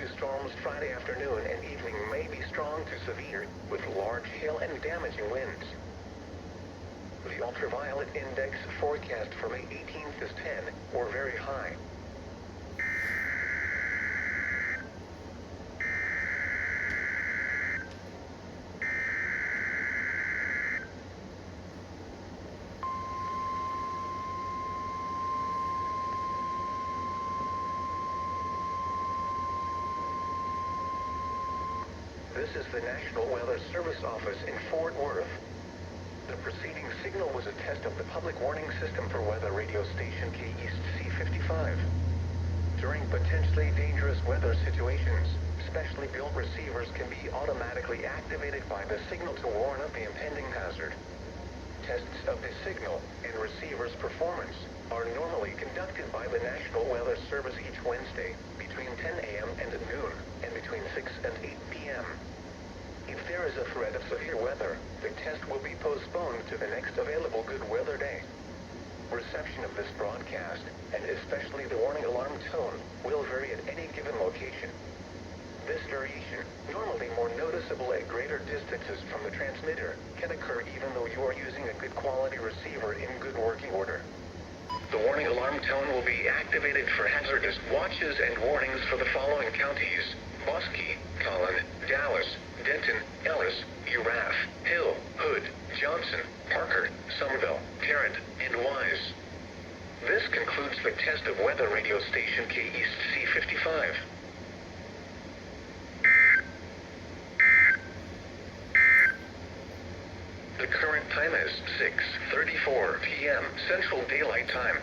few storms Friday afternoon and evening may be strong to severe, with large hail and damaging winds. The ultraviolet index forecast for May 18th is 10, or very high. This is the National Weather Service office in Fort Worth. The preceding signal was a test of the public warning system for weather radio station KEAS C55. During potentially dangerous weather situations, specially built receivers can be automatically activated by the signal to warn of the impending hazard. Tests of the signal and receiver's performance are normally conducted by the National Weather Service each Wednesday between 10 a.m. and noon and between 6 and 8 p.m. If there is a threat of severe weather, the test will be postponed to the next available good weather day. Reception of this broadcast, and especially the warning alarm tone, will vary at any given location. This variation, normally more noticeable at greater distances from the transmitter, can occur even though you are using a good quality receiver in good working order. The warning alarm tone will be activated for hazardous watches and warnings for the following counties: Bosque, Collin, Dallas, Denton, Ellis, Urath, Hill, Hood, Johnson, Parker, Somerville, Tarrant, and Wise. This concludes the test of weather radio station KEAS C55. The current time is 6:34 p.m. Central Daylight Time.